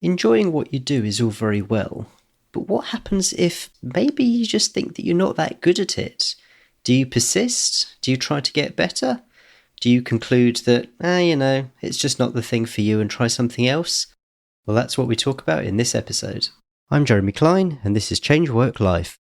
Enjoying what you do is all very well, but what happens if maybe you just think that you're not that good at it? Do you persist? Do you try to get better? Do you conclude that, it's just not the thing for you and try something else? Well, that's what we talk about in this episode. I'm Jeremy Klein, and this is Change Work Life.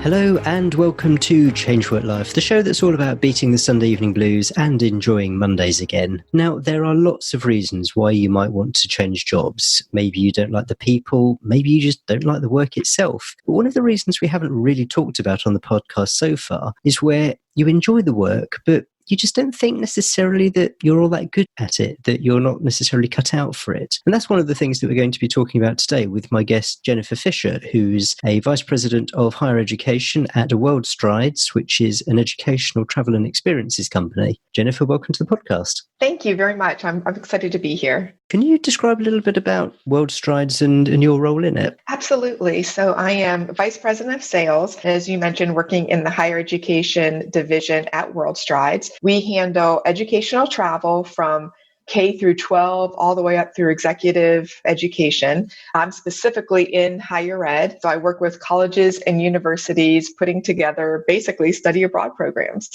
Hello and welcome to Change Work Life, the show that's all about beating the Sunday evening blues and enjoying Mondays again. Now, there are lots of reasons why you might want to change jobs. Maybe you don't like the people, maybe you just don't like the work itself. But one of the reasons we haven't really talked about on the podcast so far is where you enjoy the work, but you just don't think necessarily that you're all that good at it, that you're not necessarily cut out for it. And that's one of the things that we're going to be talking about today with my guest, Jennifer Fisher, who's a Vice President of Higher Education at Worldstrides, which is an educational travel and experiences company. Jennifer, welcome to the podcast. Thank you very much. I'm excited to be here. Can you describe a little bit about Worldstrides and your role in it? Absolutely. So I am Vice President of Sales, as you mentioned, working in the higher education division at Worldstrides. We handle educational travel from K through 12, all the way up through executive education. I'm specifically in higher ed. So I work with colleges and universities putting together basically study abroad programs.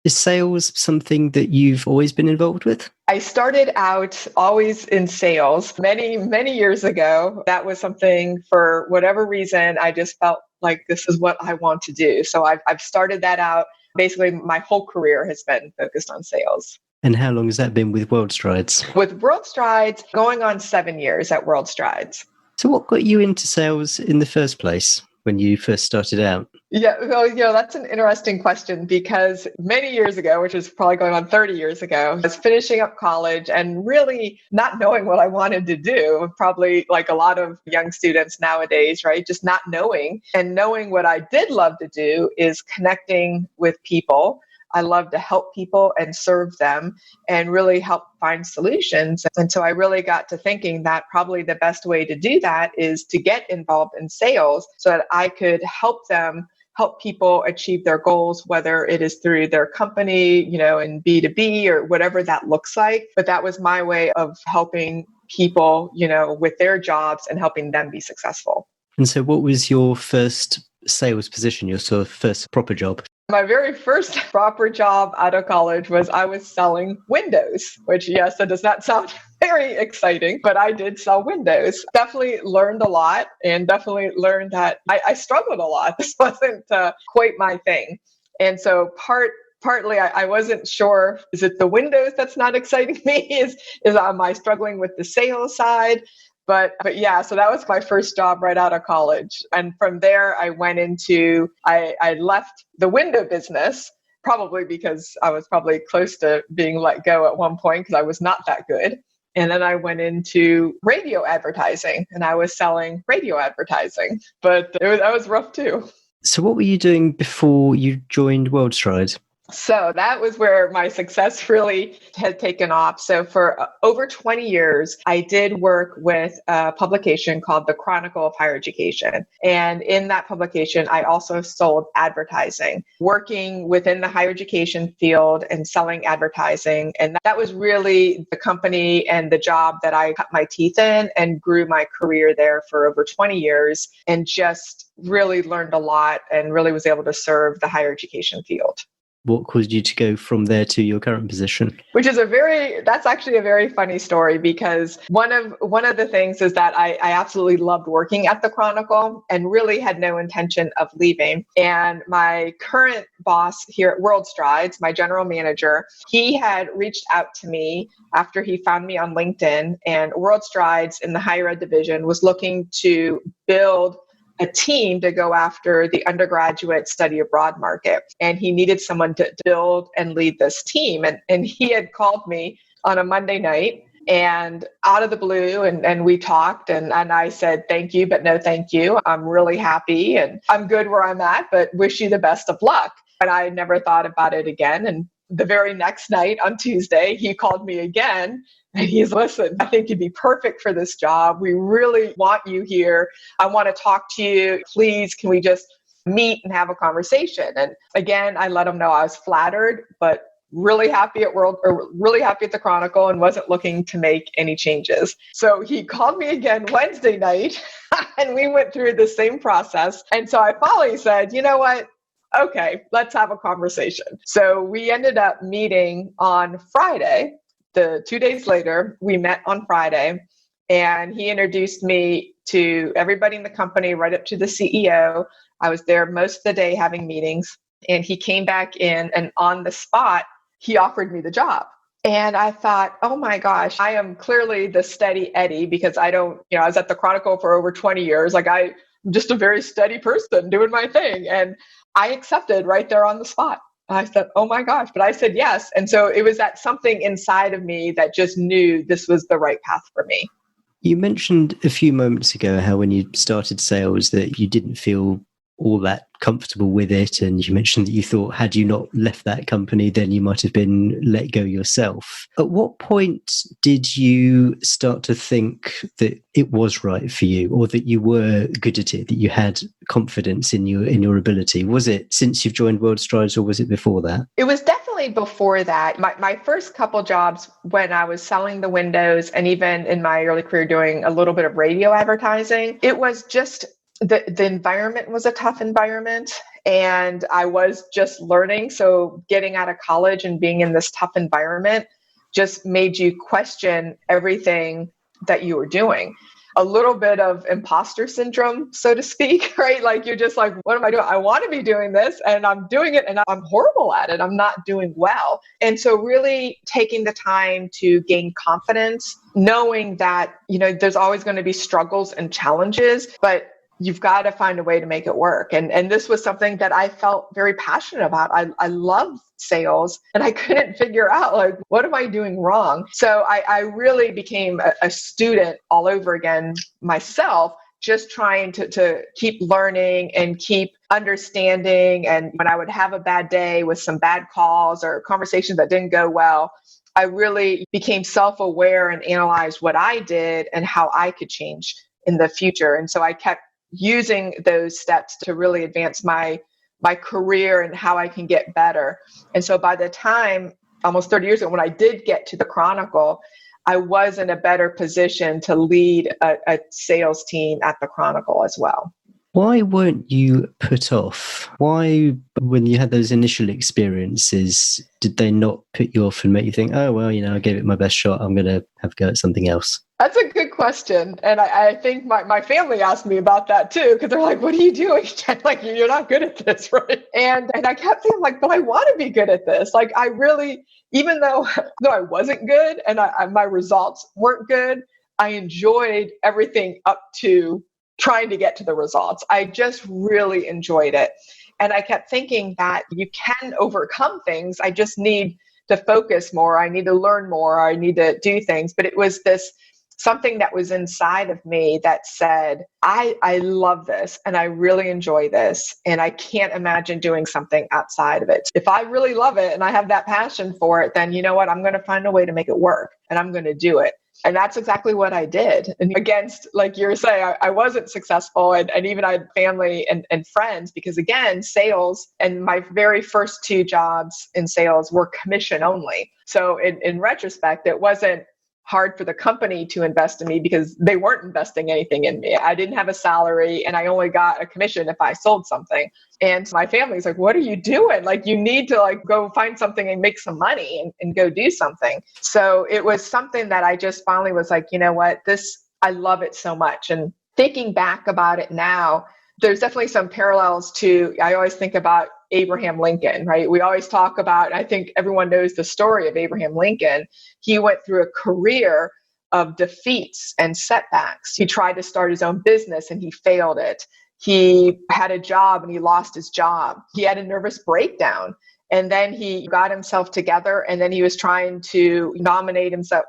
Is sales something that you've always been involved with? I started out always in sales many, many years ago. That was something, for whatever reason, I just felt like this is what I want to do. So I've started that out. Basically, my whole career has been focused on sales. And how long has that been with Worldstrides? With Worldstrides, going on 7 years at Worldstrides. So what got you into sales in the first place when you first started out? Yeah, well, that's an interesting question, because many years ago, which is probably going on 30 years ago, I was finishing up college and really not knowing what I wanted to do, probably like a lot of young students nowadays, right? Just not knowing. And knowing what I did love to do is connecting with people. I love to help people and serve them and really help find solutions. And so I really got to thinking that probably the best way to do that is to get involved in sales so that I could help people achieve their goals, whether it is through their company, in B2B or whatever that looks like. But that was my way of helping people, with their jobs and helping them be successful. And so what was your first sales position, your sort of first proper job? My very first proper job out of college was I was selling windows, which, yes, that does not sound very exciting, but I did sell windows. Definitely learned a lot, and definitely learned that I struggled a lot. This wasn't quite my thing. And so partly I wasn't sure, is it the windows that's not exciting me? Am I struggling with the sales side? But yeah, so that was my first job right out of college. And from there, I went into, I left the window business, probably because I was probably close to being let go at one point because I was not that good. And then I went into radio advertising, and I was selling radio advertising. But that was rough too. So what were you doing before you joined Worldstrides? So that was where my success really had taken off. So for over 20 years, I did work with a publication called the Chronicle of Higher Education. And in that publication, I also sold advertising, working within the higher education field and selling advertising. And that was really the company and the job that I cut my teeth in and grew my career there for over 20 years, and just really learned a lot and really was able to serve the higher education field. What caused you to go from there to your current position? That's actually a very funny story, because one of the things is that I absolutely loved working at the Chronicle and really had no intention of leaving. And my current boss here at Worldstrides, my general manager, he had reached out to me after he found me on LinkedIn, and Worldstrides in the higher ed division was looking to build a team to go after the undergraduate study abroad market. And he needed someone to build and lead this team. And he had called me on a Monday night, and out of the blue, and we talked, and I said, thank you, but no thank you. I'm really happy and I'm good where I'm at, but wish you the best of luck. And I never thought about it again. And the very next night on Tuesday, he called me again. And he's, listen, I think you'd be perfect for this job. We really want you here. I want to talk to you. Please, can we just meet and have a conversation? And again, I let him know I was flattered, but really happy really happy at the Chronicle and wasn't looking to make any changes. So he called me again Wednesday night and we went through the same process. And so I finally said, you know what? Okay, let's have a conversation. So we ended up meeting on Friday. The 2 days later, we met on Friday, and he introduced me to everybody in the company, right up to the CEO. I was there most of the day having meetings, and he came back in, and on the spot, he offered me the job. And I thought, oh my gosh, I am clearly the steady Eddie, because I was at the Chronicle for over 20 years. Like, I'm just a very steady person doing my thing. And I accepted right there on the spot. I said, oh my gosh, but I said yes. And so it was that something inside of me that just knew this was the right path for me. You mentioned a few moments ago how when you started sales that you didn't feel all that comfortable with it. And you mentioned that you thought, had you not left that company, then you might have been let go yourself. At what point did you start to think that it was right for you, or that you were good at it, that you had confidence in your ability? Was it since you've joined Worldstrides, or was it before that? It was definitely before that. My first couple jobs, when I was selling the windows, and even in my early career doing a little bit of radio advertising, it was just the environment was a tough environment, and I was just learning. So getting out of college and being in this tough environment just made you question everything that you were doing. A little bit of imposter syndrome, so to speak, right? Like, you're just like, what am I doing? I want to be doing this, and I'm doing it, and I'm horrible at it. I'm not doing well. And so really taking the time to gain confidence, knowing that, there's always going to be struggles and challenges, but you've got to find a way to make it work. And this was something that I felt very passionate about. I love sales, and I couldn't figure out, like, what am I doing wrong? So I really became a student all over again myself, just trying to keep learning and keep understanding. And when I would have a bad day with some bad calls or conversations that didn't go well, I really became self-aware and analyzed what I did and how I could change in the future. And so I kept using those steps to really advance my career and how I can get better. And so by the time, almost 30 years ago, when I did get to the Chronicle, I was in a better position to lead a sales team at the Chronicle as well. Why weren't you put off? Why, when you had those initial experiences, did they not put you off and make you think, oh, well, I gave it my best shot, I'm going to have a go at something else? That's a good question. And I think my family asked me about that too, because they're like, what are you doing? Like, you're not good at this, right? And I kept feeling like, but I want to be good at this. Like, I really, even though I wasn't good and my results weren't good, I enjoyed everything up to trying to get to the results. I just really enjoyed it. And I kept thinking that you can overcome things. I just need to focus more. I need to learn more. I need to do things. But it was something that was inside of me that said, I love this and I really enjoy this, and I can't imagine doing something outside of it. If I really love it and I have that passion for it, then you know what? I'm going to find a way to make it work, and I'm going to do it. And that's exactly what I did. And against, like you were saying, I wasn't successful. And even I had family and friends, because again, sales and my very first two jobs in sales were commission only. So in retrospect, it wasn't hard for the company to invest in me because they weren't investing anything in me. I didn't have a salary, and I only got a commission if I sold something. And my family's like, what are you doing? Like, you need to go find something and make some money and go do something. So it was something that I just finally was like, you know what, I love it so much. And thinking back about it now, there's definitely some parallels to, I always think about Abraham Lincoln, right? We always talk about, I think everyone knows the story of Abraham Lincoln. He went through a career of defeats and setbacks. He tried to start his own business and he failed it. He had a job and he lost his job. He had a nervous breakdown. And then he got himself together, and then he was trying to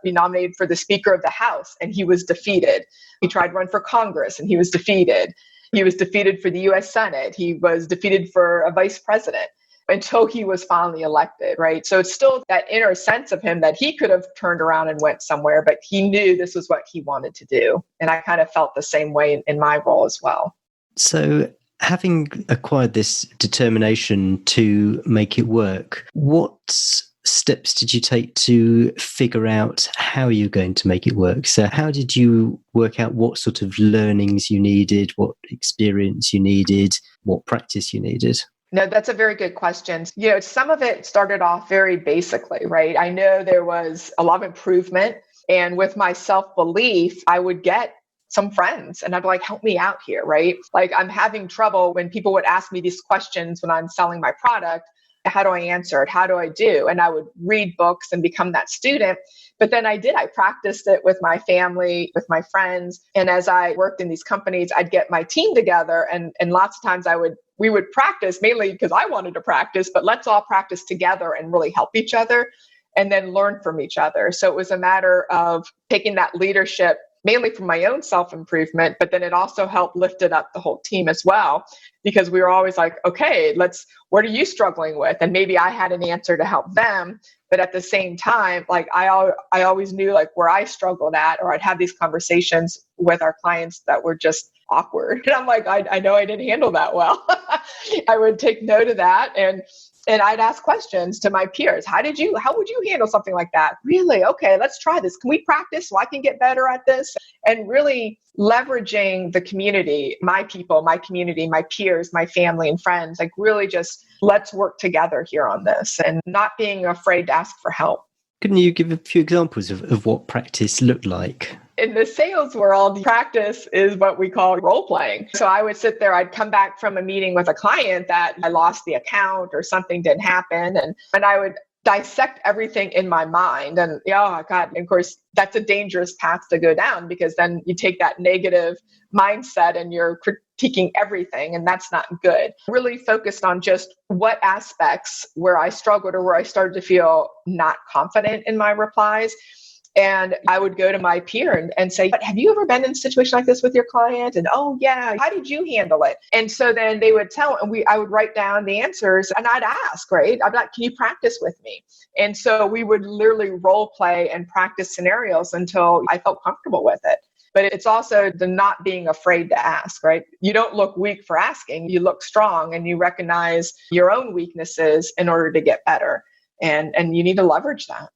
be nominated for the Speaker of the House, and he was defeated. He tried to run for Congress and he was defeated. He was defeated for the US Senate. He was defeated for a vice president. until he was finally elected, right? So it's still that inner sense of him that he could have turned around and went somewhere, but he knew this was what he wanted to do. And I kind of felt the same way in my role as well. So having acquired this determination to make it work, what steps did you take to figure out how you're going to make it work? So how did you work out what sort of learnings you needed, what experience you needed, what practice you needed? No, that's a very good question. Some of it started off very basically, right? I know there was a lot of improvement. And with my self-belief, I would get some friends and I'd be like, help me out here, right? Like I'm having trouble when people would ask me these questions when I'm selling my product. How do I answer it? How do I do? And I would read books and become that student. But then I practiced it with my family, with my friends. And as I worked in these companies, I'd get my team together and lots of times we would practice mainly because I wanted to practice, but let's all practice together and really help each other and then learn from each other. So it was a matter of taking that leadership mainly for my own self-improvement, but then it also helped lift it up the whole team as well, because we were always like, okay, what are you struggling with? And maybe I had an answer to help them. But at the same time, like I always knew like where I struggled at, or I'd have these conversations with our clients that were just awkward. And I'm like, I know I didn't handle that well. I would take note of that. And I'd ask questions to my peers. How would you handle something like that? Really? Okay, let's try this. Can we practice so I can get better at this? And really leveraging the community, my people, my community, my peers, my family and friends, like really just let's work together here on this and not being afraid to ask for help. Couldn't you give a few examples of what practice looked like? In the sales world, practice is what we call role playing. So I would sit there, I'd come back from a meeting with a client that I lost the account or something didn't happen. And I would dissect everything in my mind. And oh God, and of course, that's a dangerous path to go down because then you take that negative mindset and you're critiquing everything. And that's not good. Really focused on just what aspects where I struggled or where I started to feel not confident in my replies. And I would go to my peer and say, but have you ever been in a situation like this with your client? And oh yeah, how did you handle it? And so then they would tell, and I would write down the answers and I'd ask, right? I'd be like, can you practice with me? And so we would literally role play and practice scenarios until I felt comfortable with it. But it's also the not being afraid to ask, right? You don't look weak for asking, you look strong and you recognize your own weaknesses in order to get better. And you need to leverage that.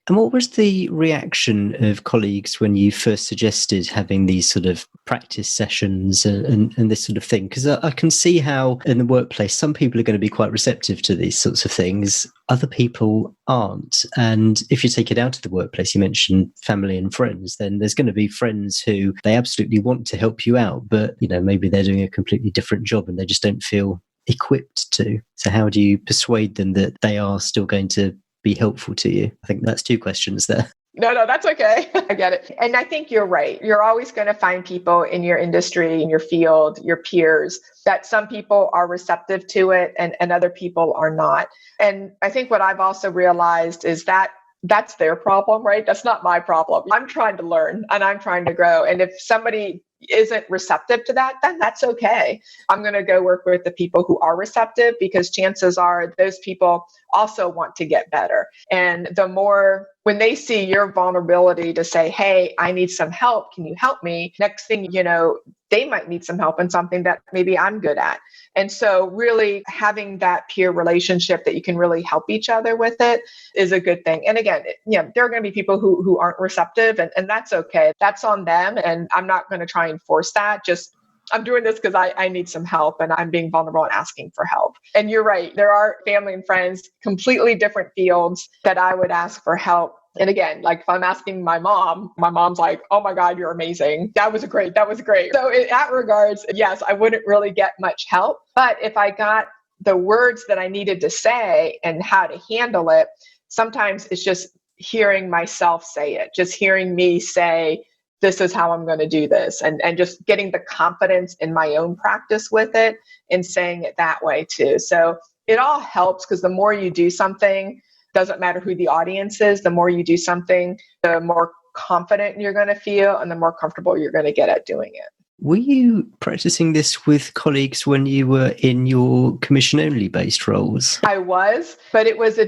And what was the reaction of colleagues when you first suggested having these sort of practice sessions and this sort of thing? Because I can see how in the workplace, some people are going to be quite receptive to these sorts of things. Other people aren't. And if you take it out of the workplace, you mentioned family and friends, then there's going to be friends who they absolutely want to help you out, but maybe they're doing a completely different job and they just don't feel equipped to. So how do you persuade them that they are still going to be helpful to you? I think that's two questions there. No, that's okay. I get it. And I think you're right. You're always going to find people in your industry, in your field, your peers, that some people are receptive to it and other people are not. And I think what I've also realized is that that's their problem, right? That's not my problem. I'm trying to learn and I'm trying to grow. And if somebody isn't receptive to that, then that's okay. I'm going to go work with the people who are receptive because chances are those people also want to get better. And the more when they see your vulnerability to say, hey, I need some help. Can you help me? Next thing you know, they might need some help in something that maybe I'm good at. And so really having that peer relationship that you can really help each other with it is a good thing. And again, there are going to be people who aren't receptive and that's okay. That's on them. And I'm not going to try and force that. Just I'm doing this because I need some help and I'm being vulnerable and asking for help. And you're right. There are family and friends, completely different fields that I would ask for help. And again, like if I'm asking my mom's like, oh my God, you're amazing. That was great. So in that regards, yes, I wouldn't really get much help. But if I got the words that I needed to say and how to handle it, sometimes it's just hearing myself say it, just hearing me say, this is how I'm going to do this. And just getting the confidence in my own practice with it and saying it that way too. So it all helps because the more you do something, doesn't matter who the audience is, the more you do something, the more confident you're going to feel and the more comfortable you're going to get at doing it. Were you practicing this with colleagues when you were in your commission-only based roles? I was, but it was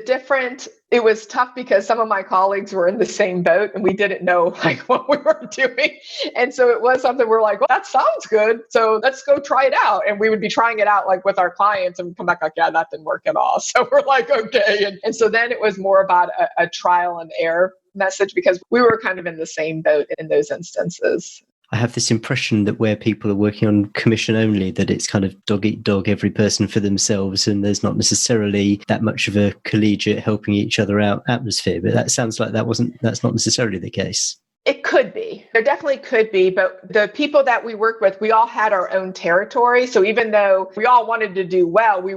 it was tough because some of my colleagues were in the same boat and we didn't know like what we were doing. And so it was something we're like, well, that sounds good. So let's go try it out. And we would be trying it out like with our clients and come back like, yeah, that didn't work at all. So we're like, okay. And so then it was more about a trial and error message because we were kind of in the same boat in those instances. I have this impression that where people are working on commission only, that it's kind of dog eat dog, every person for themselves, and there's not necessarily that much of a collegiate helping each other out atmosphere. But that sounds like that's not necessarily the case. It could be. There definitely could be. But the people that we worked with, we all had our own territory. So even though we all wanted to do well,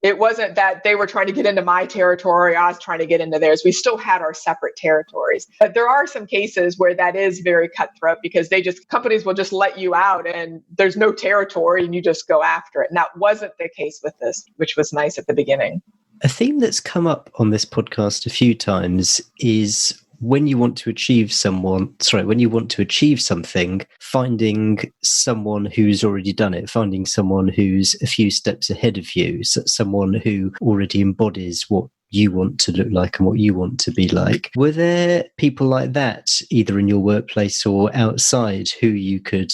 it wasn't that they were trying to get into my territory, I was trying to get into theirs. We still had our separate territories. But there are some cases where that is very cutthroat because companies will just let you out and there's no territory and you just go after it. And that wasn't the case with this, which was nice at the beginning. A theme that's come up on this podcast a few times is when you want to achieve something, finding someone who's already done it, finding someone who's a few steps ahead of you, someone who already embodies what you want to look like and what you want to be like. Were there people like that, either in your workplace or outside, who you could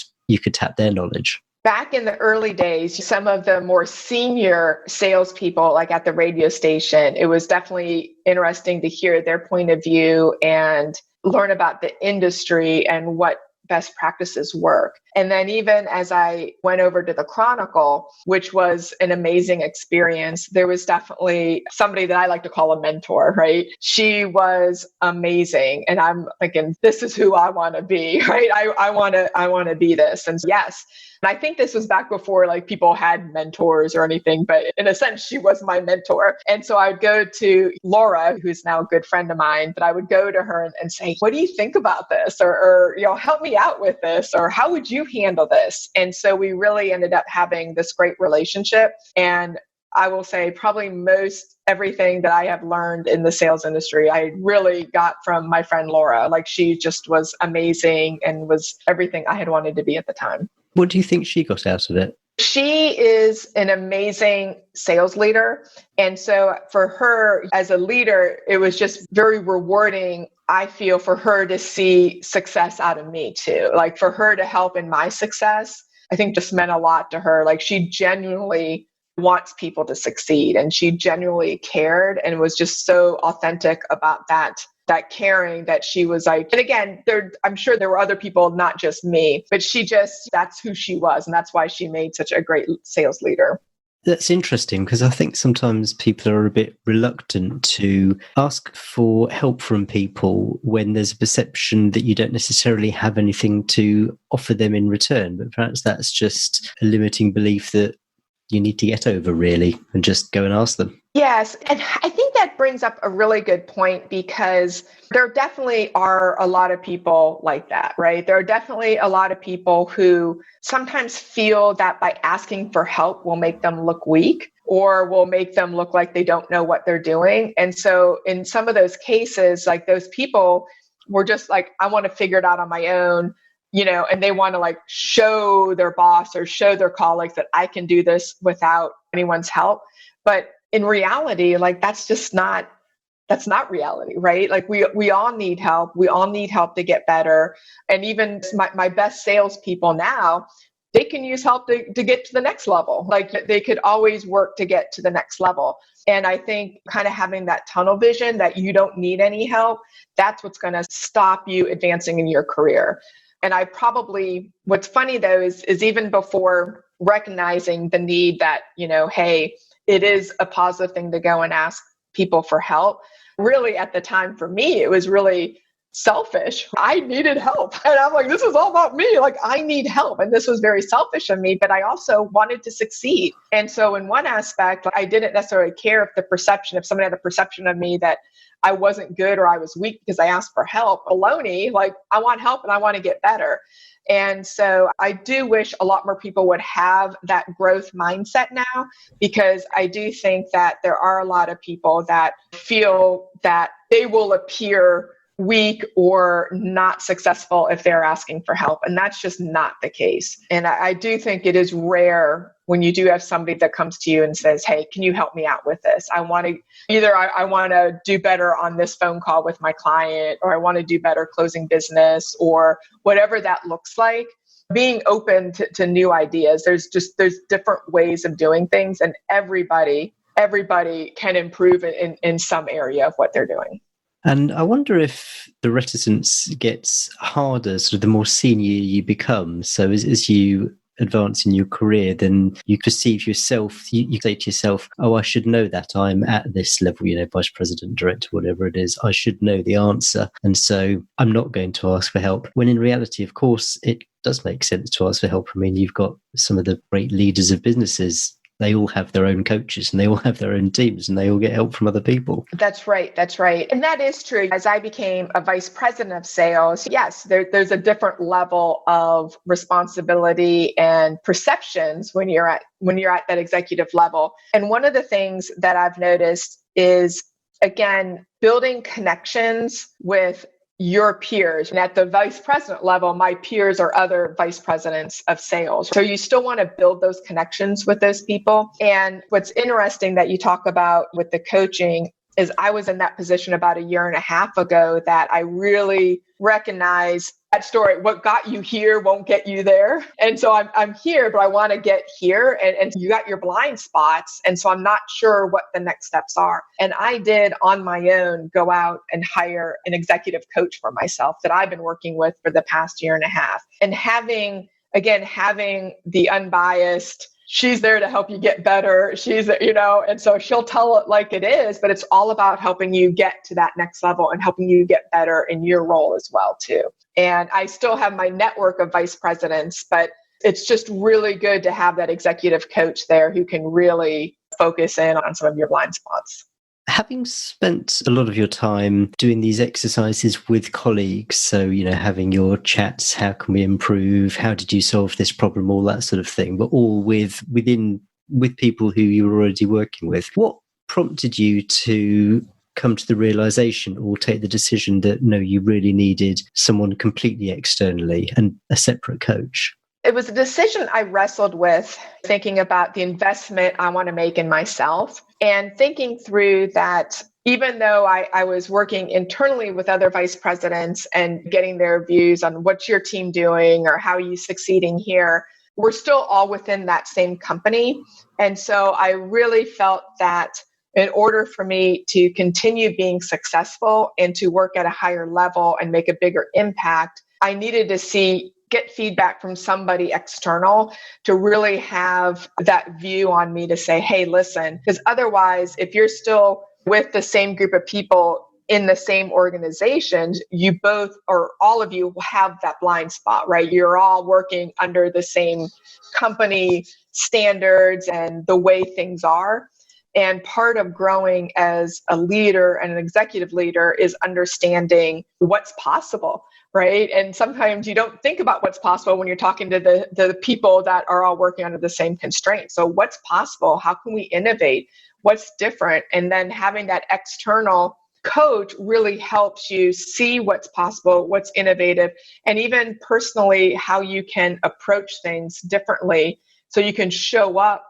tap their knowledge? Back in the early days, some of the more senior salespeople, like at the radio station, it was definitely interesting to hear their point of view and learn about the industry and what best practices work. And then even as I went over to the Chronicle, which was an amazing experience, there was definitely somebody that I like to call a mentor, right? She was amazing. And I'm thinking, this is who I want to be, right? I want to be this. And yes. And I think this was back before like people had mentors or anything, but in a sense, she was my mentor. And so I would go to Laura, who's now a good friend of mine, but I would go to her and say, what do you think about this? Or help me out with this, or how would you handle this? And so we really ended up having this great relationship. And I will say probably most everything that I have learned in the sales industry, I really got from my friend Laura. Like she just was amazing and was everything I had wanted to be at the time. What do you think she got out of it? She is an amazing sales leader. And so for her as a leader, it was just very rewarding, I feel, for her to see success out of me too. Like for her to help in my success, I think just meant a lot to her. Like she genuinely wants people to succeed and she genuinely cared and was just so authentic about that caring that she was like, and again, I'm sure there were other people, not just me, but that's who she was. And that's why she made such a great sales leader. That's interesting because I think sometimes people are a bit reluctant to ask for help from people when there's a perception that you don't necessarily have anything to offer them in return. But perhaps that's just a limiting belief that you need to get over, really, and just go and ask them. Yes. And I think that brings up a really good point because there definitely are a lot of people like that, right? There are definitely a lot of people who sometimes feel that by asking for help will make them look weak or will make them look like they don't know what they're doing. And so in some of those cases, like those people were just like, I want to figure it out on my own. And they want to like show their boss or show their colleagues that I can do this without anyone's help. But in reality, like that's not reality, right? Like we all need help. We all need help to get better. And even my best salespeople now, they can use help to get to the next level. Like they could always work to get to the next level. And I think kind of having that tunnel vision that you don't need any help, that's what's going to stop you advancing in your career. And what's funny though, is even before recognizing the need that, hey, it is a positive thing to go and ask people for help. Really at the time for me, it was really selfish. I needed help. And I'm like, this is all about me. Like I need help. And this was very selfish of me, but I also wanted to succeed. And so in one aspect, I didn't necessarily care if someone had a perception of me that I wasn't good or I was weak because I asked for help. Baloney, like I want help and I want to get better. And so I do wish a lot more people would have that growth mindset now, because I do think that there are a lot of people that feel that they will appear weak or not successful if they're asking for help. And that's just not the case. And I do think it is rare when you do have somebody that comes to you and says, hey, can you help me out with this? I want to do better on this phone call with my client, or I want to do better closing business, or whatever that looks like. Being open to new ideas. There's different ways of doing things, and everybody can improve in some area of what they're doing. And I wonder if the reticence gets harder sort of the more senior you become. So as you advance in your career, then you perceive yourself, you say to yourself, oh, I should know that I'm at this level, vice president, director, whatever it is, I should know the answer. And so I'm not going to ask for help. When in reality, of course, it does make sense to ask for help. I mean, you've got some of the great leaders of businesses. They all have their own coaches and they all have their own teams and they all get help from other people. That's right. And that is true. As I became a vice president of sales, yes, there's a different level of responsibility and perceptions when you're at that executive level. And one of the things that I've noticed is, again, building connections with your peers. And at the vice president level, my peers are other vice presidents of sales. So you still want to build those connections with those people. And what's interesting that you talk about with the coaching is I was in that position about a year and a half ago that I really recognize that story. What got you here won't get you there. And so I'm here, but I want to get here. And you got your blind spots. And so I'm not sure what the next steps are. And I did on my own go out and hire an executive coach for myself that I've been working with for the past year and a half. And having the unbiased, she's there to help you get better. And so she'll tell it like it is, but it's all about helping you get to that next level and helping you get better in your role as well, too. And I still have my network of vice presidents, but it's just really good to have that executive coach there who can really focus in on some of your blind spots. Having spent a lot of your time doing these exercises with colleagues, so, having your chats, how can we improve? How did you solve this problem? All that sort of thing, but all with people who you were already working with. What prompted you to come to the realization or take the decision that, no, you really needed someone completely externally and a separate coach? It was a decision I wrestled with, thinking about the investment I want to make in myself and thinking through that even though I was working internally with other vice presidents and getting their views on what's your team doing or how are you succeeding here, we're still all within that same company. And so I really felt that in order for me to continue being successful and to work at a higher level and make a bigger impact, I needed to get feedback from somebody external to really have that view on me to say, hey, listen, because otherwise, if you're still with the same group of people in the same organization, you both or all of you have that blind spot, right? You're all working under the same company standards and the way things are. And part of growing as a leader and an executive leader is understanding what's possible, right? And sometimes you don't think about what's possible when you're talking to the people that are all working under the same constraints. So what's possible? How can we innovate? What's different? And then having that external coach really helps you see what's possible, what's innovative, and even personally, how you can approach things differently so you can show up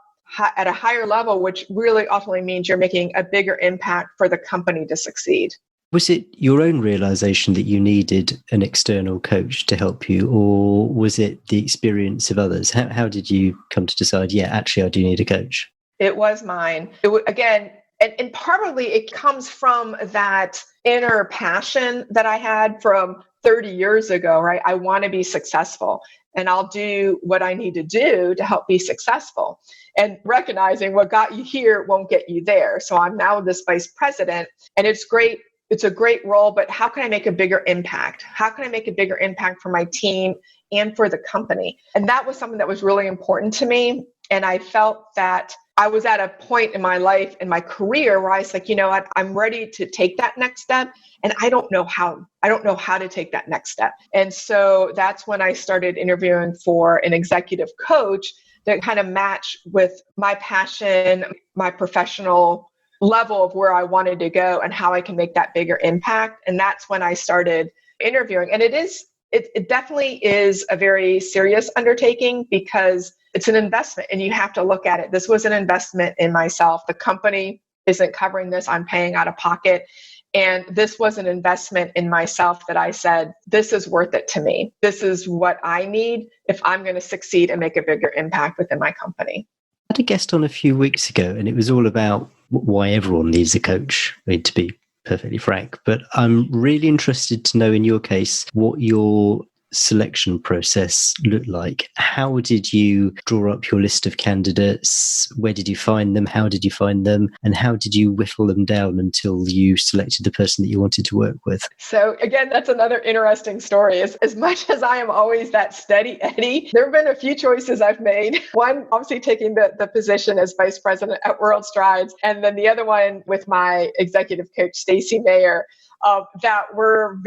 at a higher level, which really ultimately means you're making a bigger impact for the company to succeed. Was it your own realization that you needed an external coach to help you, or was it the experience of others? How did you come to decide, yeah, actually, I do need a coach? It was mine. Again, and partly it comes from that inner passion that I had from 30 years ago, right? I want to be successful and I'll do what I need to do to help be successful. And recognizing what got you here won't get you there. So I'm now this vice president and it's great. It's a great role, but how can I make a bigger impact? How can I make a bigger impact for my team and for the company? And that was something that was really important to me. And I felt that I was at a point in my life, in my career, where I was like, you know what, I'm ready to take that next step. And I don't know how to take that next step. And so that's when I started interviewing for an executive coach that kind of matched with my passion, my professional level of where I wanted to go and how I can make that bigger impact. And that's when I started interviewing. And it definitely is a very serious undertaking because it's an investment and you have to look at it. This was an investment in myself. The company isn't covering this. I'm paying out of pocket. And this was an investment in myself that I said, this is worth it to me. This is what I need if I'm going to succeed and make a bigger impact within my company. I had a guest on a few weeks ago, and it was all about why everyone needs a coach, I mean, to be perfectly frank. But I'm really interested to know, in your case, what your selection process looked like. How did you draw up your list of candidates? Where did you find them? How did you find them? And how did you whittle them down until you selected the person that you wanted to work with? So again, that's another interesting story. As much as I am always that steady Eddie, there have been a few choices I've made. One, obviously taking the position as vice president at Worldstrides, and then the other one with my executive coach, Stacey Mayer, that were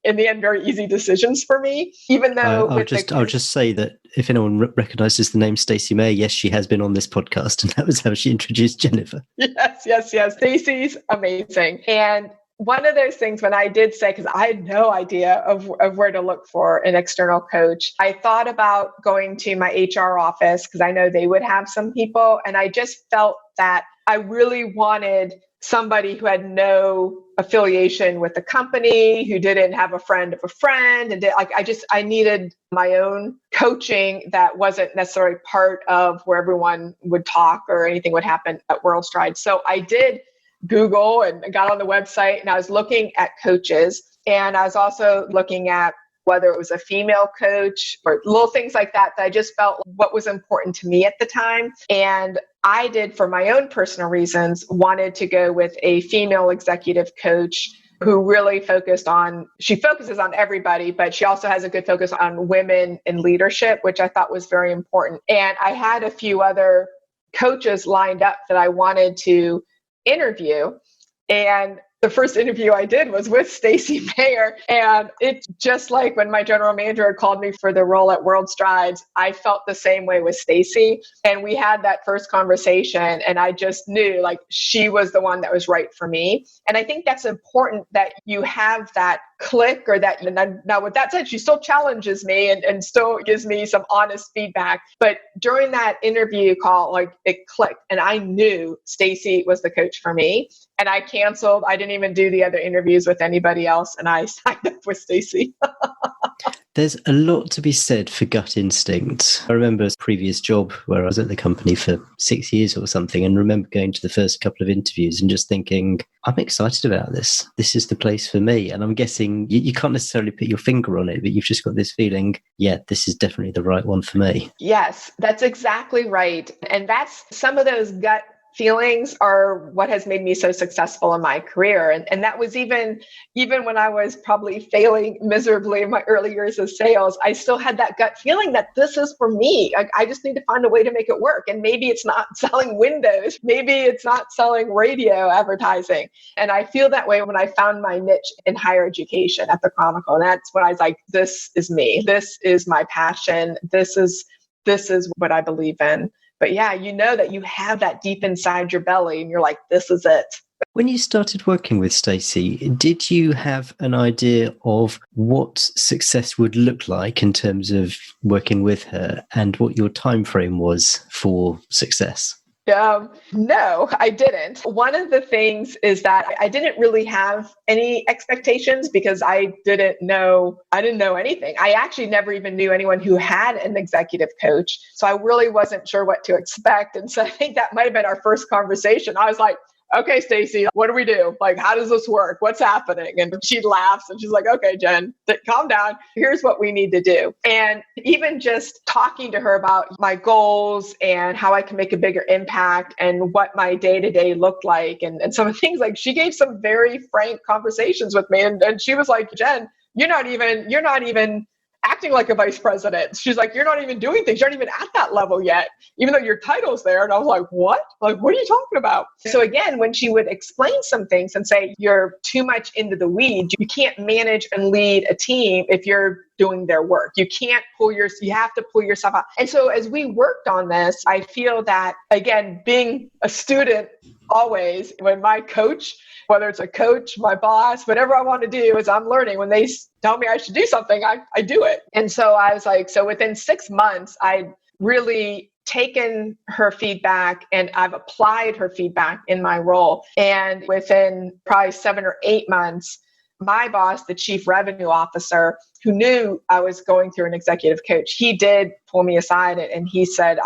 in the end, very easy decisions for me, even though I'll just say that if anyone recognizes the name Stacey May, yes, she has been on this podcast, and that was how she introduced Jennifer. Yes. Stacey's amazing. And one of those things when I did say, because I had no idea of where to look for an external coach, I thought about going to my HR office because I know they would have some people. And I just felt that I really wanted somebody who had no affiliation with the company, who didn't have a friend of a friend. And I needed my own coaching that wasn't necessarily part of where everyone would talk or anything would happen at Worldstrides. So I did Google and got on the website, and I was looking at coaches, and I was also looking at whether it was a female coach or little things like that I just felt what was important to me at the time. And I did, for my own personal reasons, wanted to go with a female executive coach who really focuses on everybody, but she also has a good focus on women in leadership, which I thought was very important. And I had a few other coaches lined up that I wanted to interview. And the first interview I did was with Stacey Mayer. And it's just like when my general manager had called me for the role at Worldstrides, I felt the same way with Stacey. And we had that first conversation, and I just knew like she was the one that was right for me. And I think that's important that you have that click, or that. Now with that said, she still challenges me and still gives me some honest feedback. But during that interview call, like it clicked, and I knew Stacey was the coach for me. And I canceled. I didn't even do the other interviews with anybody else. And I signed up with Stacey. There's a lot to be said for gut instinct. I remember a previous job where I was at the company for 6 years or something, and remember going to the first couple of interviews and just thinking, I'm excited about this. This is the place for me. And I'm guessing you can't necessarily put your finger on it, but you've just got this feeling, yeah, this is definitely the right one for me. Yes, that's exactly right. And that's some of those gut feelings are what has made me so successful in my career. And that was even when I was probably failing miserably in my early years of sales, I still had that gut feeling that this is for me. I just need to find a way to make it work. And maybe it's not selling windows. Maybe it's not selling radio advertising. And I feel that way when I found my niche in higher education at the Chronicle. And that's when I was like, this is me. This is my passion. This is what I believe in. But yeah, you know that you have that deep inside your belly and you're like, this is it. When you started working with Stacey, did you have an idea of what success would look like in terms of working with her and what your time frame was for success? No, I didn't. One of the things is that I didn't really have any expectations because I didn't know anything. I actually never even knew anyone who had an executive coach. So I really wasn't sure what to expect. And so I think that might have been our first conversation. I was like, okay, Stacey, what do we do? Like, how does this work? What's happening? And she laughs and she's like, okay, Jen, calm down. Here's what we need to do. And even just talking to her about my goals and how I can make a bigger impact and what my day-to-day looked like and some of the things, like she gave some very frank conversations with me. And she was like, Jen, you're not even acting like a vice president. She's like, you're not even doing things. You're not even at that level yet, even though your title's there. And I was like, what? Like, what are you talking about? So again, when she would explain some things and say, you're too much into the weeds, you can't manage and lead a team if you're doing their work. You have to pull yourself out. And so as we worked on this, I feel that, again, being a student always when my coach, whether it's a coach, my boss, whatever I want to do is I'm learning. When they tell me I should do something, I do it. And so I was like, so within 6 months, I'd really taken her feedback and I've applied her feedback in my role. And within probably 7 or 8 months, my boss, the chief revenue officer, who knew I was going through an executive coach, he did pull me aside and he said,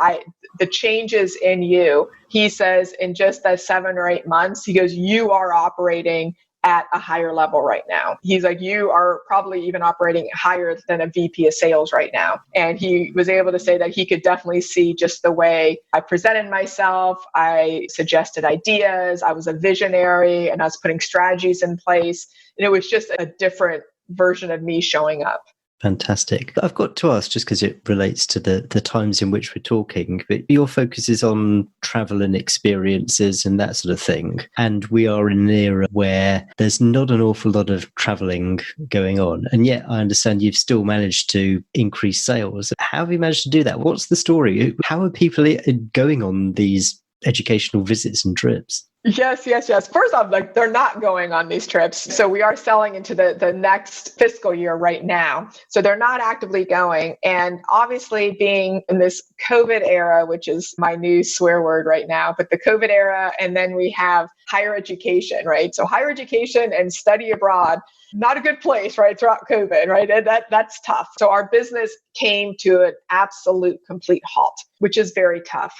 the changes in you, he says, in just the 7 or 8 months, he goes, you are operating at a higher level right now. He's like, you are probably even operating higher than a VP of sales right now. And he was able to say that he could definitely see just the way I presented myself. I suggested ideas. I was a visionary and I was putting strategies in place. And it was just a different version of me showing up. Fantastic. I've got to ask, just because it relates to the times in which we're talking, but your focus is on travel and experiences and that sort of thing. And we are in an era where there's not an awful lot of traveling going on. And yet I understand you've still managed to increase sales. How have you managed to do that? What's the story? How are people going on these educational visits and trips? Yes. First off, they're not going on these trips. So we are selling into the next fiscal year right now. So they're not actively going. And obviously being in this COVID era, which is my new swear word right now, but the COVID era, and then we have higher education, right? So higher education and study abroad, not a good place, right? Throughout COVID, right? And that's tough. So our business came to an absolute complete halt, which is very tough.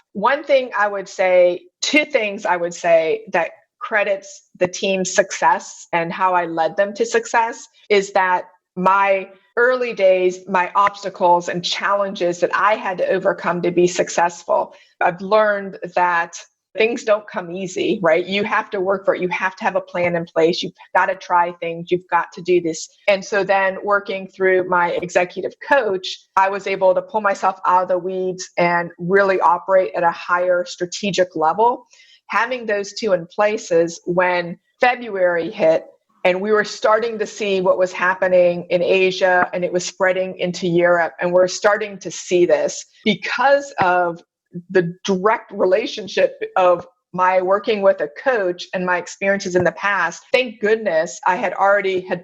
Two things I would say that credits the team's success and how I led them to success is that my early days, my obstacles and challenges that I had to overcome to be successful. I've learned that things don't come easy, right? You have to work for it. You have to have a plan in place. You've got to try things. You've got to do this. And so then working through my executive coach, I was able to pull myself out of the weeds and really operate at a higher strategic level. Having those two in places when February hit and we were starting to see what was happening in Asia and it was spreading into Europe. And we're starting to see this because of the direct relationship of my working with a coach and my experiences in the past. Thank goodness I had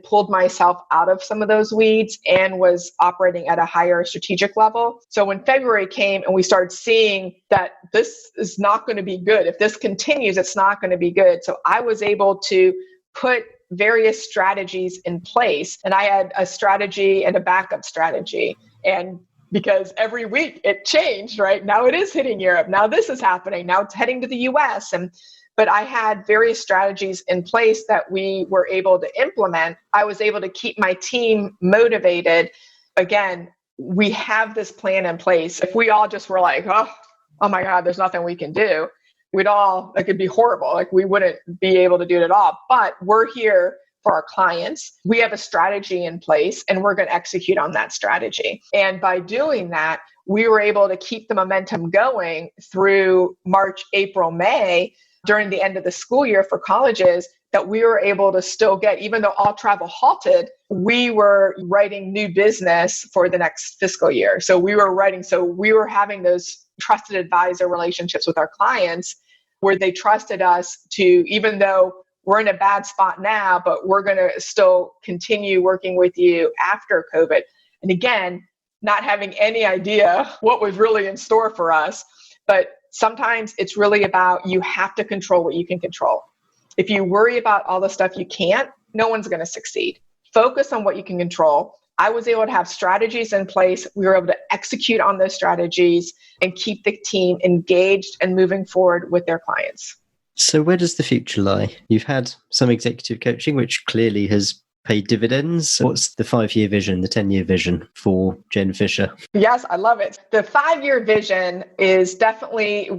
pulled myself out of some of those weeds and was operating at a higher strategic level. So when February came and we started seeing that this is not going to be good, if this continues, it's not going to be good. So I was able to put various strategies in place, and I had a strategy and a backup strategy. And because every week it changed, right? Now it is hitting Europe. Now this is happening. Now it's heading to the US. But I had various strategies in place that we were able to implement. I was able to keep my team motivated. Again, we have this plan in place. If we all just were like, oh my God, there's nothing we can do, it could be horrible. Like we wouldn't be able to do it at all. But we're here for our clients. We have a strategy in place and we're going to execute on that strategy. And by doing that, we were able to keep the momentum going through March, April, May, during the end of the school year for colleges, that we were able to still get, even though all travel halted, we were writing new business for the next fiscal year. So we were having those trusted advisor relationships with our clients where they trusted us to, even though we're in a bad spot now, but we're going to still continue working with you after COVID. And again, not having any idea what was really in store for us. But sometimes it's really about, you have to control what you can control. If you worry about all the stuff you can't, no one's going to succeed. Focus on what you can control. I was able to have strategies in place. We were able to execute on those strategies and keep the team engaged and moving forward with their clients. So where does the future lie? You've had some executive coaching, which clearly has paid dividends. What's the 5-year vision, the 10-year vision for Jen Fisher? Yes, I love it. The 5-year vision is definitely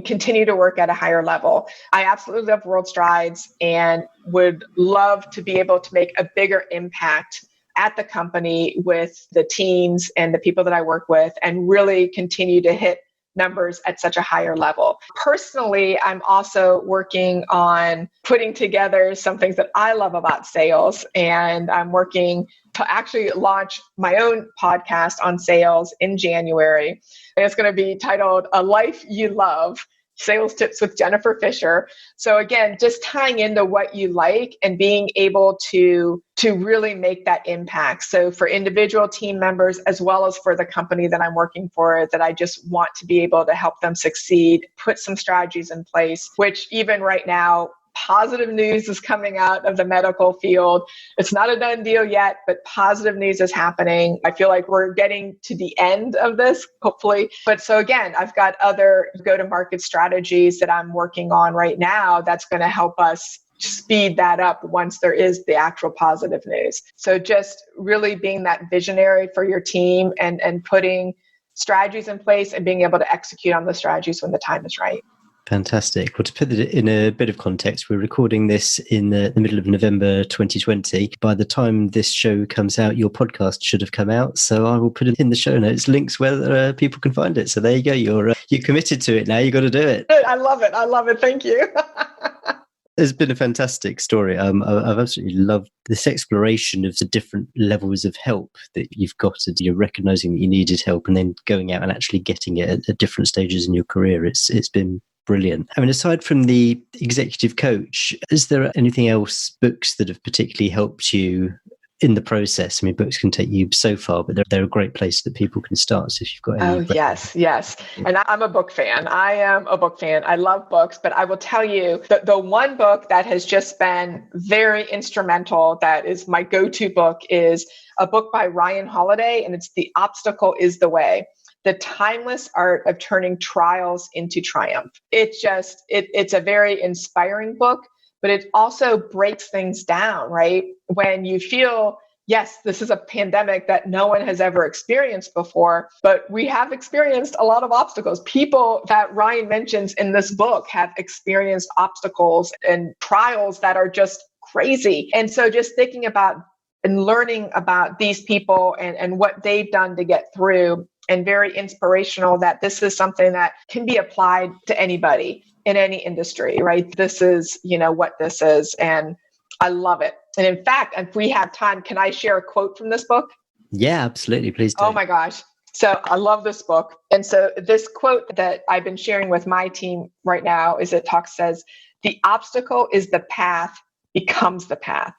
continue to work at a higher level. I absolutely love Worldstrides and would love to be able to make a bigger impact at the company with the teams and the people that I work with and really continue to hit numbers at such a higher level. Personally, I'm also working on putting together some things that I love about sales, and I'm working to actually launch my own podcast on sales in January. And it's going to be titled A Life You Love. Sales Tips with Jennifer Fisher. So again, just tying into what you like and being able to really make that impact. So for individual team members, as well as for the company that I'm working for, that I just want to be able to help them succeed, put some strategies in place, which even right now, positive news is coming out of the medical field. It's not a done deal yet, but positive news is happening. I feel like we're getting to the end of this, hopefully. But so again, I've got other go-to-market strategies that I'm working on right now that's going to help us speed that up once there is the actual positive news. So just really being that visionary for your team and putting strategies in place and being able to execute on the strategies when the time is right. Fantastic. Well, to put it in a bit of context, we're recording this in the middle of November 2020. By the time this show comes out, your podcast should have come out. So I will put it in the show notes, links where people can find it. So there you go. You're committed to it now. You got to do it. I love it. I love it. Thank you. It's been a fantastic story. I've absolutely loved this exploration of the different levels of help that you've got. You're recognizing that you needed help and then going out and actually getting it at different stages in your career. It's been brilliant. I mean, aside from the executive coach, is there anything else, books that have particularly helped you in the process? I mean, books can take you so far, but they're a great place that people can start. So if you've got any... Yes. And I'm a book fan. I am a book fan. I love books, but I will tell you that the one book that has just been very instrumental, that is my go-to book, is a book by Ryan Holiday, and it's The Obstacle is the Way. The timeless art of turning trials into triumph. It's a very inspiring book, but it also breaks things down, right? When you feel, yes, this is a pandemic that no one has ever experienced before, but we have experienced a lot of obstacles. People that Ryan mentions in this book have experienced obstacles and trials that are just crazy. And so just thinking about and learning about these people and what they've done to get through, and very inspirational that this is something that can be applied to anybody in any industry, right? This is, what this is. And I love it. And in fact, if we have time, can I share a quote from this book? Yeah, absolutely. Please do. Oh my gosh. So I love this book. And so this quote that I've been sharing with my team right now says, "The obstacle is the path becomes the path.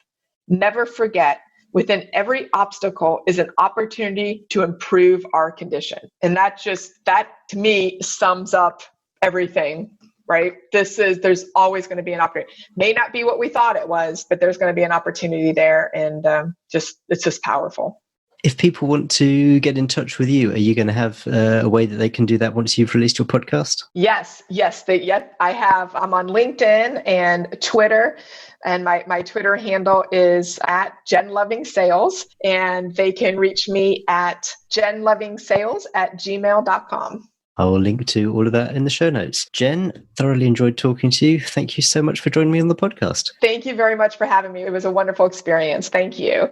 Never forget, within every obstacle is an opportunity to improve our condition." And that to me sums up everything, right? There's always going to be an opportunity. May not be what we thought it was, but there's going to be an opportunity there. And it's just powerful. If people want to get in touch with you, are you going to have a way that they can do that once you've released your podcast? Yes. I have. I'm on LinkedIn and Twitter, and my Twitter handle is @JenLovingSales, and they can reach me at jenlovingsales@gmail.com. I will link to all of that in the show notes. Jen, thoroughly enjoyed talking to you. Thank you so much for joining me on the podcast. Thank you very much for having me. It was a wonderful experience. Thank you.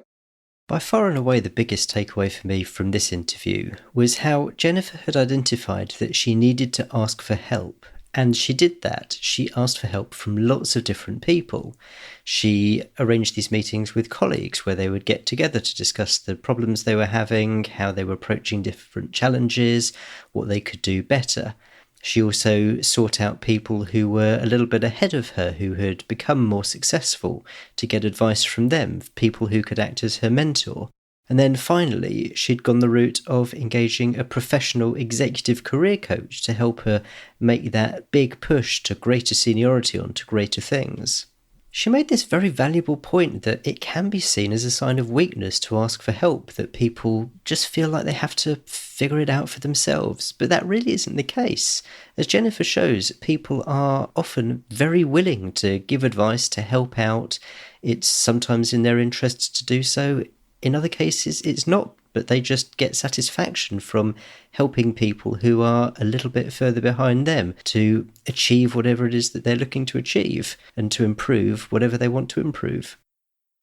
By far and away the biggest takeaway for me from this interview was how Jennifer had identified that she needed to ask for help. And she did that. She asked for help from lots of different people. She arranged these meetings with colleagues where they would get together to discuss the problems they were having, how they were approaching different challenges, what they could do better. She also sought out people who were a little bit ahead of her, who had become more successful, to get advice from them, people who could act as her mentor. And then finally, she'd gone the route of engaging a professional executive career coach to help her make that big push to greater seniority onto greater things. She made this very valuable point that it can be seen as a sign of weakness to ask for help, that people just feel like they have to figure it out for themselves. But that really isn't the case. As Jennifer shows, people are often very willing to give advice, to help out. It's sometimes in their interests to do so. In other cases, it's not, but they just get satisfaction from helping people who are a little bit further behind them to achieve whatever it is that they're looking to achieve and to improve whatever they want to improve.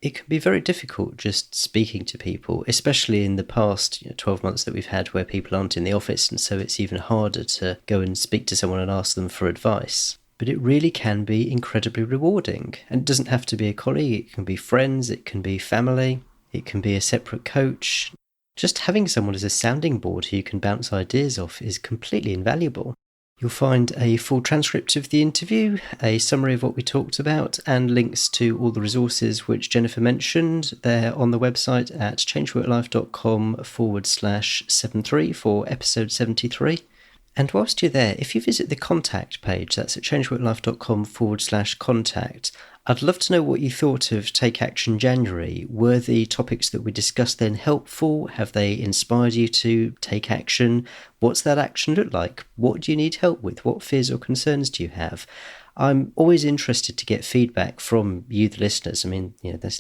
It can be very difficult just speaking to people, especially in the past 12 months that we've had where people aren't in the office, and so it's even harder to go and speak to someone and ask them for advice. But it really can be incredibly rewarding. And it doesn't have to be a colleague, it can be friends, it can be family. It can be a separate coach. Just having someone as a sounding board who you can bounce ideas off is completely invaluable. You'll find a full transcript of the interview, a summary of what we talked about, and links to all the resources which Jennifer mentioned. They're on the website at changeworklife.com/73 for episode 73. And whilst you're there, if you visit the contact page, that's at changeworklife.com/contact, I'd love to know what you thought of Take Action January. Were the topics that we discussed then helpful? Have they inspired you to take action? What's that action look like? What do you need help with? What fears or concerns do you have? I'm always interested to get feedback from you, the listeners. I mean,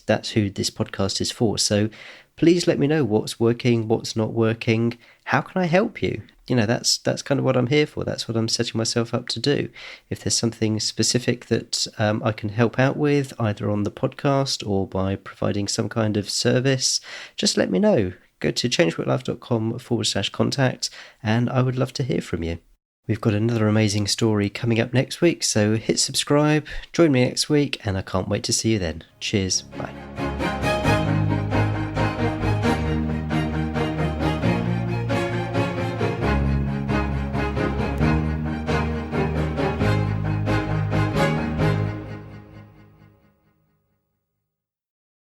that's who this podcast is for. So please let me know what's working, what's not working. How can I help you? That's kind of what I'm here for. That's what I'm setting myself up to do. If there's something specific that I can help out with, either on the podcast or by providing some kind of service, just let me know. Go to changeworklife.com/contact, and I would love to hear from you. We've got another amazing story coming up next week, so hit subscribe, join me next week, and I can't wait to see you then. Cheers. Bye.